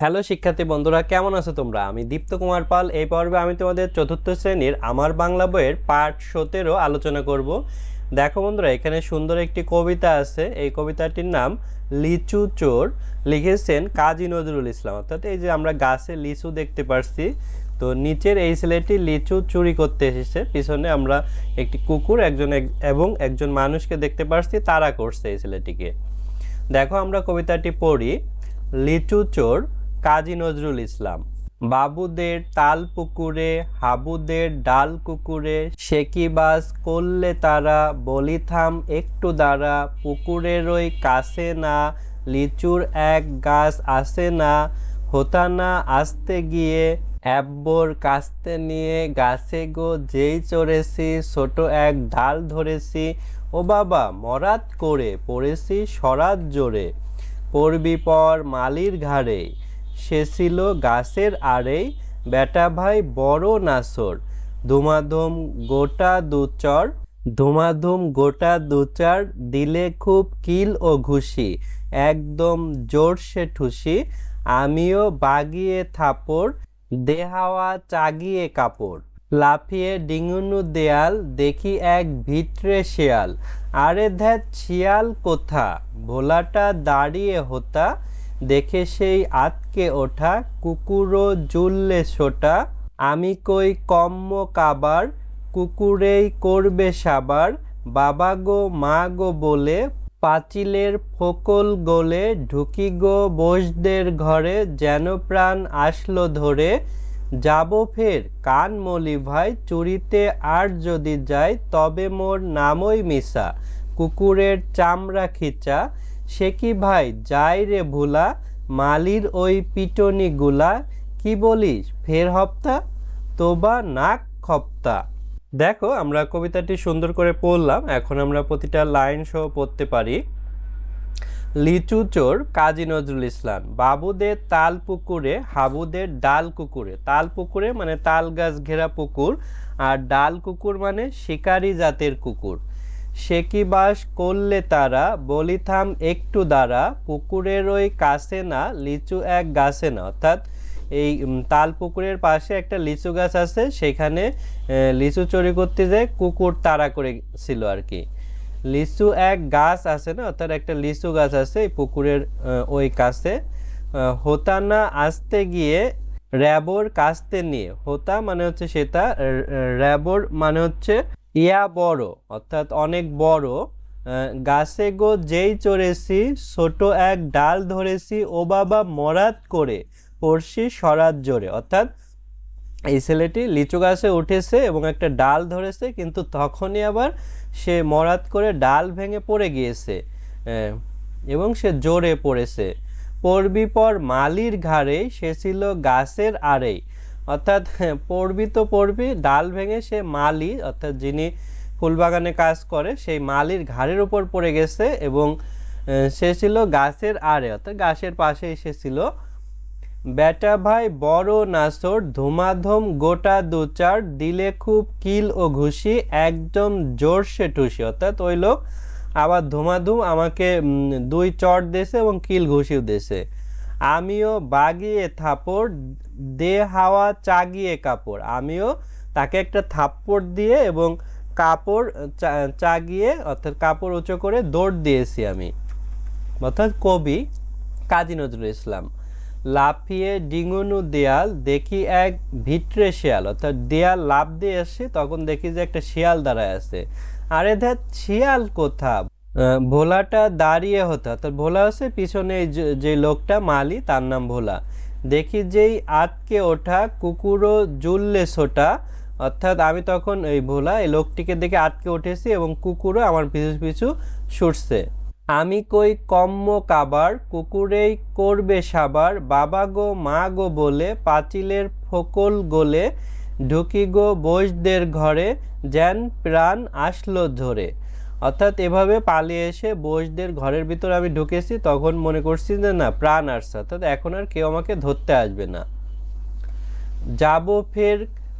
Hello শিক্ষার্থী বন্ধুরা, কেমন আছো তোমরা? আমি দীপ্ত কুমার পাল। এই পর্বে আমি তোমাদের চতুর্থ শ্রেণীর আমার বাংলা বইয়ের পাঠ 17 আলোচনা করব। দেখো বন্ধুরা, এখানে সুন্দর একটি কবিতা আছে। এই কবিতাটির নাম লিচু চোর, লিখেছেন কাজী নজরুল ইসলাম। অর্থাৎ এই যে আমরা গাছে লিচু দেখতে পাচ্ছি, তো নিচের এই ছেলেটি লিচু চুরি করতে এসেছে। পিছনে আমরা একটি কুকুর এবং একজন মানুষকে দেখতে পাচ্ছি, তাড়া করছে এই ছেলেটিকে। দেখো আমরা কবিতাটি পড়ি। লিচু চোর, কাজী নজরুল ইসলাম। বাবুদের তাল পুকুরে, হাবুদের ডাল কুকুরে, সে কি বাস করলে তারা, বলি থাম একটু দাঁড়া, পুকুরের ওই কাছে না, লিচুর এক গাছ আসে না, হোতা না আসতে গিয়ে, অ্যাব্বর কাস্তে নিয়ে, গাছে গো যেই চড়েছি, ছোট এক ডাল ধরেছি, ও বাবা মরাত করে পড়েছি সরাত জোরে, পড়বি পর মালির ঘাড়ে, সে ছিল গাছের আড়েই, বেটা ভাই বড় নাসর, ধুমাধুম গোটা দুচর, ধুমাধুম গোটা দুচার, দিলে খুব কিল ও ঘুষি, একদম জোরসে ঠুসি, আমিও বাগিয়ে থাপড়, দেহাওয়া চাগিয়ে কাপড়, লাফিয়ে ডিঙুনু দেয়াল, দেখি এক ভিতরে শেয়াল, আরে ধ্যাত শিয়াল কোথা, ভোলাটা দাঁড়িয়ে হোতা, দেখে সেই আতকে ওঠা, কুকুরও জুললে সোটা, আমি কই কম্ম কাবার, কুকুরেই করবে সাবার, বাবা গো মা গো বলে, পাঁচিলের ফোকল গোলে, ঢুকি গো বসদের ঘরে, যেন প্রাণ আসলো ধরে, যাব ফের কান মলি ভাই, চুরিতে আর যদি যাই, তবে মোর নামই মিশা, কুকুরের চামড়া খিচা, সে কি ভাই যাই রে ভুলা, মালির ওই পিটনি গুলা, কি বলিস ফের হপ্তা, তোবা নাক খপ্তা। দেখো আমরা কবিতাটি সুন্দর করে পড়লাম, এখন আমরা প্রতিটা লাইন সহ পড়তে পারি। লিচু চোর, কাজী নজরুল ইসলাম। বাবুদের তাল পুকুরে, হাবুদের ডাল কুকুরে। তাল পুকুরে মানে তাল গাছ ঘেরা পুকুর, আর ডাল কুকুর মানে শিকারি জাতের কুকুর। সে কি বাস করলে তারা, বলি থাম একটু দাঁড়া, পুকুরের ওই কাছে না, লিচু এক গাছে না। অর্থাৎ এই তাল পুকুরের পাশে একটা লিচু গাছ আছে, সেখানে লিচু চুরি করতে যায় কুকুর তাড়া করেছিল আর কি। লিচু এক গাছ আছে না, অর্থাৎ একটা লিচু গাছ আছে এই পুকুরের ওই কাছে, হোতা না আসতে গিয়ে, র্যাবর কাস্তে নিয়ে। হোতা মানে হচ্ছে সেটা, র্যাবর মানে হচ্ছে ইয়া বড়, অর্থাৎ অনেক বড়, গাছে গো যেই চড়েছি, ছোট এক ডাল ধরেছি, ও বাবা মরাত করে পড়ছি সরাত জোরে। অর্থাৎ এই ছেলেটি লিচু গাছে উঠেছে এবং একটা ডাল ধরেছে, কিন্তু তখনই আবার সে মরাত করে ডাল ভেঙে পড়ে গিয়েছে এবং সে জোরে পড়েছে। পড়বি পর মালির ঘাড়ে, সে ছিল গাছের আড়েই। অর্থাৎ পড়বি তো পড়বি, ডাল ভেঙে সে মালি, অর্থাৎ যিনি ফুলবাগানে কাজ করে সেই মালির ঘাড়ের উপর পড়ে গেছে, এবং সে ছিল গাছের আড়ে, অর্থাৎ গাছের পাশে এসেছিল। বেটা ভাই বড় নাসর, ধুমাধুম গোটা দুচার, দিলে খুব কিল ও ঘুষি, একদম জোরসে ঠুসি। অর্থাৎ ওই লোক আবার ধুমাধুম আমাকে 2 চড় দিয়েছে এবং কিল ঘুষিও দিয়েছে। আমিও বাগিয়ে থাপড়, দে হাওয়া চাগিয়ে কাপড়। আমিও তাকে একটা থাপ্পড় দিয়ে এবং কাপড় চাগিয়ে, অর্থাৎ কাপড় উঁচু করে দৌড় দিয়েছি আমি। অর্থাৎ কবি কাজী নজরুল ইসলাম। লাফিয়ে ডিঙুনু দেয়াল, দেখি এক ভিতরে শিয়াল। অর্থাৎ দেয়াল লাফ দিয়ে আসছে, তখন দেখি যে একটা শিয়াল দাঁড়ায় আছে। আরে ধ্যাত শিয়াল কোথা, ভোলাটা দাঁড়িয়ে হতো। অর্থাৎ ভোলা আছে পিছনে যে লোকটা মালি, তার নাম ভোলা। দেখি যেই আটকে ওঠা, কুকুরও জুললে ছোটা। অর্থাৎ আমি তখন এই ভোলা এই লোকটিকে দেখে আটকে উঠেছি এবং কুকুরও আমার পিছু পিছু ছুটছে। আমি কই কম্ম কাবার, কুকুরেই করবে সাবার, বাবা গো মা গো বলে, পাঁচিলের ফোকল গোলে, ঢুকি গো বসদের ঘরে, যেন প্রাণ আসলো ধরে। অর্থাৎ এভাবে পালিয়ে এসে বসদের ঘরের ভিতর আমি ঢুকেছি, তখন মনে করছি যে না, প্রাণ আসছে, অর্থাৎ এখন আর কেউ আমাকে ধরতে আসবে না। যাব ফের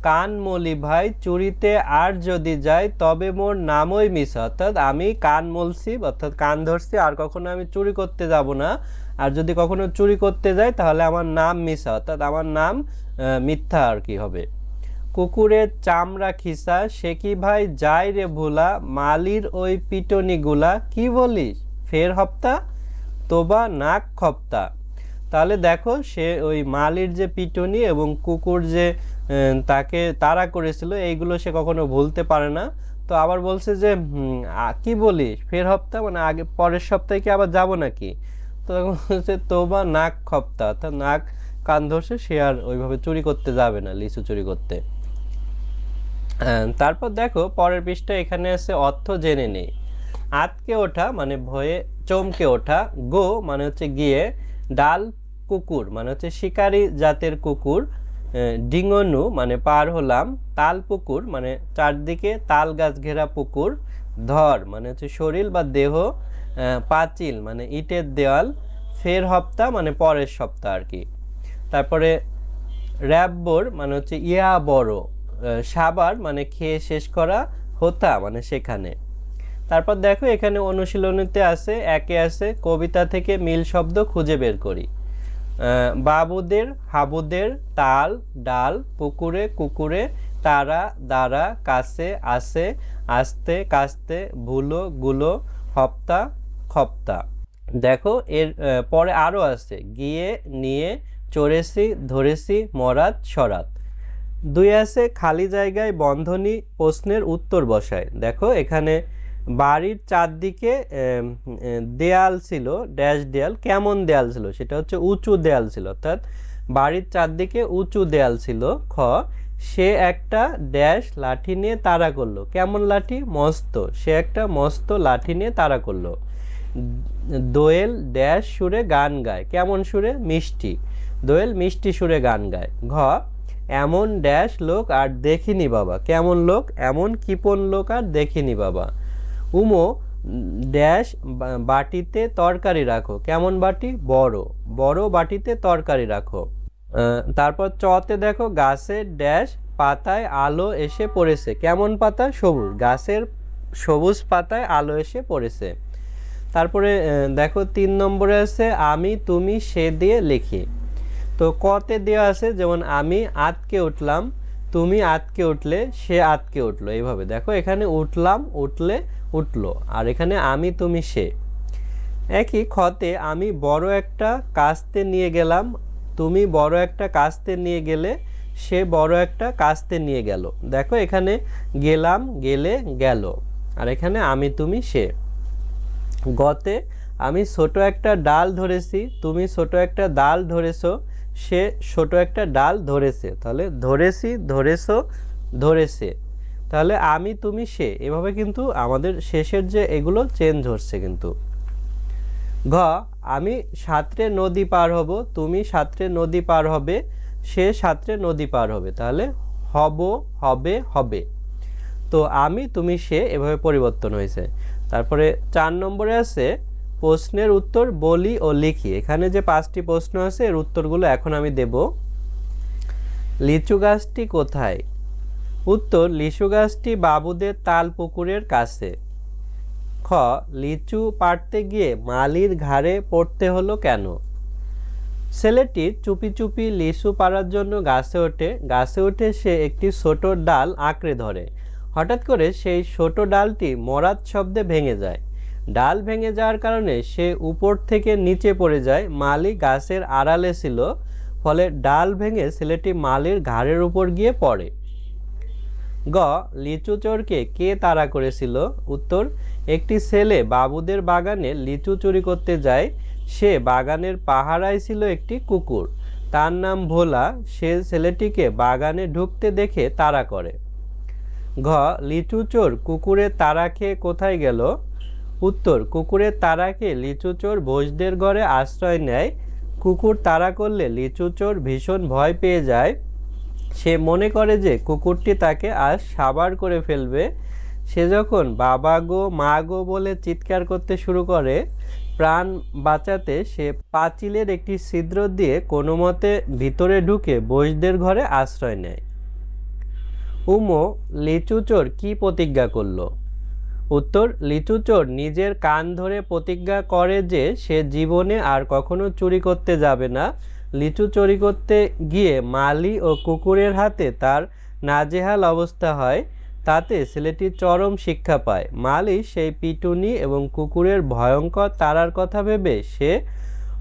কান মলি ভাই, চুরিতে আর যদি যাই, তবে মোর নামই মিশা। অর্থাৎ আমি কান মলছি, অর্থাৎ কান ধরছি, আর কখনো আমি চুরি করতে যাব না, আর যদি কখনো চুরি করতে যাই তাহলে আমার নাম মিছা, অর্থাৎ আমার নাম মিথ্যা আর কি হবে। কুকুরের চামড়া খিসা, সে কি ভাই যায় রে ভোলা, মালির ওই পিটনিগুলা, কি বলিস ফের হপ্তা, তোবা নাক খপ্তা। তাহলে দেখো সে ওই মালির যে পিটনি এবং কুকুর যে তাকে তাড়া করেছিল এইগুলো সে কখনো ভুলতে পারে না। তো আবার বলছে যে কি বলিস ফের হপ্তা, মানে আগে পরের সপ্তাহে কি আবার যাব নাকি। তো তখন হচ্ছে তোবা নাক খপ্তা, অর্থাৎ নাক কান ধরছে, সে আর ওইভাবে চুরি করতে যাবে না, লিচু চুরি করতে। তারপর দেখো পরের পৃষ্ঠা, এখানে আছে অর্থ জেনে নেই। আতকে ওঠা মানে ভয়ে চমকে ওঠা, গো মানে হচ্ছে গিয়ে, ডাল কুকুর মানে হচ্ছে শিকারী জাতের কুকুর, ডিঙনু মানে পার হলাম, তাল পুকুর মানে চারদিকে তাল গাছ ঘেরা পুকুর, ধর মানে হচ্ছে শরীর বা দেহ, পাঁচিল মানে ইটের দেওয়াল, ফের হপ্তা মানে পরের সপ্তাহ আর কি। তারপরে র্যাব্বর মানে হচ্ছে ইয়া বড়, সাবার মানে খেয়ে শেষ করা, হোতা মানে সেখানে। তারপর দেখো এখানে অনুশীলনীতে আছে, একে আছে কবিতা থেকে মিল শব্দ খুঁজে বের করি। বাবুদের হাবুদের, তাল ডাল, পুকুরে কুকুরে, তারা দ্বারা, কাছে আসে, আস্তে কাস্তে, ভুলো গুলো, হপ্তা খপ্তা। দেখো এর পরে আরও আছে, গিয়ে নিয়ে, চড়েছি ধরেছি, মরাত সরাত। দুই আছে খালি জায়গায় বন্ধনী প্রশ্নের উত্তর বসায়। দেখো এখানে বাড়ির চারদিকে দেয়াল ছিল, ড্যাশ দেয়াল, কেমন দেয়াল ছিল, সেটা হচ্ছে উঁচু দেয়াল ছিল, অর্থাৎ বাড়ির চারদিকে উঁচু দেয়াল ছিল। খ, সে একটা ড্যাশ লাঠি নিয়ে তাড়া করলো, কেমন লাঠি, মস্ত, সে একটা মস্ত লাঠি নিয়ে তাড়া করলো। দোয়েল ড্যাশ সুরে গান গায়, কেমন সুরে, মিষ্টি, দোয়েল মিষ্টি সুরে গান গায়। ঘ, এমন ড্যাশ লোক আর দেখিনি বাবা, কেমন লোক, এমন কিপন লোক আর দেখিনি বাবা। উমো ড্যাশ বাটিতে তরকারি রাখো, কেমন বাটি, বড়, বড় বাটিতে তরকারি রাখো। তারপর চতে দেখো গাছের ড্যাশ পাতায় আলো এসে পড়েছে, কেমন পাতা, সবুজ, গাছের সবুজ পাতায় আলো এসে পড়েছে। তারপরে দেখো 3 নম্বরে আছে আমি তুমি সে দিয়ে লিখি। তো কতে দেওয়া আছে, যেমন আমি আতকে উঠলাম, তুমি আতকে উঠলে, সে আতকে উঠলো, এইভাবে দেখো এখানে উঠলাম উঠলে উঠলো, আর এখানে আমি তুমি সে। একই খতে আমি বড় একটা কাস্তে নিয়ে গেলাম, তুমি বড় একটা কাস্তে নিয়ে গেলে, সে বড় একটা কাস্তে নিয়ে গেল। দেখো এখানে গেলাম গেলে গেল, আর এখানে আমি তুমি সে। গতে আমি ছোট একটা ডাল ধরেছি, তুমি ছোট একটা ডাল ধরেছো, সে ছোট একটা ডাল ধরেছে, তাহলে ধরেছি ধরেছো ধরেছে, তাহলে আমি তুমি সে, এভাবে কিন্তু আমাদের শেষের যে এগুলো চেঞ্জ হচ্ছে কিন্তু। ঘ, আমি সাঁতরে নদী পার হব, তুমি সাঁতরে নদী পার হবে, সে সাঁতরে নদী পার হবে, তাহলে হব হবে হবে। তো আমি তুমি সে এভাবে পরিবর্তন হয়েছে। তারপরে 4 নম্বরে আছে প্রশ্নের উত্তর বলি ও লিখি। এখানে যে 5টি প্রশ্ন আছে এর উত্তরগুলো এখন আমি দেব। লিচু গাছটি কোথায়, উত্তর লিচু গাছটি বাবুদের তাল পুকুরের কাছে। খ, লিচু পাড়তে গিয়ে মালির ঘাড়ে পড়তে হলো কেন, ছেলেটি চুপি চুপি লিচু পাড়ার জন্য গাছে ওঠে, গাছে উঠে সে একটি ছোট ডাল আঁকড়ে ধরে, হঠাৎ করে সেই ছোট ডালটি মরাত শব্দে ভেঙে যায়, ডাল ভেঙে যাওয়ার কারণে সে উপর থেকে নিচে পড়ে যায়, মালি গাছের আড়ালে ছিল, ফলে ডাল ভেঙে ছেলেটি মালির ঘাড়ের উপর গিয়ে পড়ে। গ, লিচু চোরকে কে তাড়া করেছিল, উত্তর একটি ছেলে বাবুদের বাগানে লিচু চুরি করতে যায়, সে বাগানের পাহারায় ছিল একটি কুকুর, তার নাম ভোলা, সে ছেলেটিকে বাগানে ঢুকতে দেখে তাড়া করে। ঘ, লিচু চোর কুকুরের তাড়া খেয়ে কোথায় গেল, উত্তর কুকুরের তাড়া খেয়ে লিচু চোর ভোজদের ঘরে আশ্রয় নেয়, কুকুর তাড়া করলে লিচু চোর ভীষণ ভয় পেয়ে যায়, সে মনে করে যে কুকুরটি তাকে আজ সাবার করে ফেলবে, সে যখন বাবা গো মা গো বলে চিৎকার করতে শুরু করে, প্রাণ বাঁচাতে সে পাঁচিলের একটি ছিদ্র দিয়ে কোনো মতে ভিতরে ঢুকে বৈশদের ঘরে আশ্রয় নেয়। উমো লিচু চোর কি প্রতিজ্ঞা করলো, উত্তর, লিচু চোর নিজের কান ধরে প্রতিজ্ঞা করে যে সে জীবনে আর কখনো চুরি করতে যাবে না। লিচু চুরি করতে গিয়ে মালি ও কুকুরের হাতে তার নাজেহাল অবস্থা হয়। তাতে ছেলেটি চরম শিক্ষা পায়। মালি সেই পিটুনি এবং কুকুরের ভয়ঙ্কর তাড়ার কথা ভেবে সে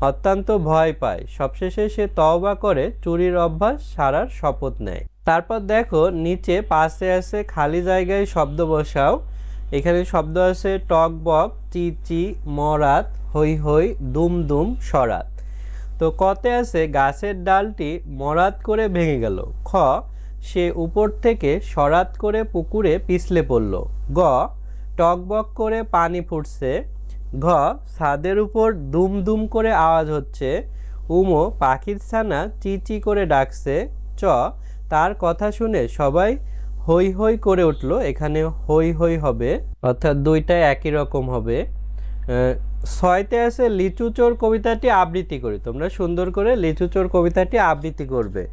অত্যন্ত ভয় পায়। সবশেষে সে তওবা করে চুরির অভ্যাস ছাড়ার শপথ নেয়। তারপর দেখো নিচে পাশে আছে খালি জায়গায় শব্দ বসাও। এখানে শব্দ আছে টক বক, চি চি, মরাত, হই হই, দুম দুম, সরাত। তো কতে আছে গাছের ডালটি মরাত করে ভেঙে গেল। খ, সে উপর থেকে সরাত করে পুকুরে পিছলে পড়ল। গ, টকবক করে পানি ফুটছে। ঘ, ছাদের উপর দুম দুম করে আওয়াজ হচ্ছে। উমো, পাখির ছানা চি চি করে ডাকছে। চ, তার কথা শুনে সবাই হই হই করে উঠলো। এখানে হই হই হবে, অর্থাৎ দুইটাই একই রকম হবে। ছয়তে আছে লিচু চোর কবিতাটি আবৃত্তি করি। তোমরা সুন্দর করে লিচু চোর কবিতাটি আবৃত্তি করবে।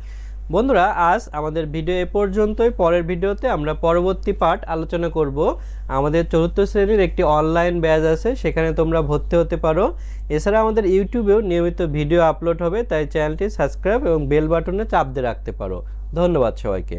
বন্ধুরা, আজ আমাদের ভিডিও এ পর্যন্তই। পরের ভিডিওতে আমরা পরবর্তী পার্ট আলোচনা করব। আমাদের চতুর্থ শ্রেণীর একটি অনলাইন ব্যাচ আছে, সেখানে তোমরা ভর্তি হতে পারো। এছাড়া আমাদের ইউটিউবেও নিয়মিত ভিডিও আপলোড হবে, তাই চ্যানেলটি সাবস্ক্রাইব এবং বেল বাটনে চাপ দিয়ে রাখতে পারো। ধন্যবাদ সবাইকে।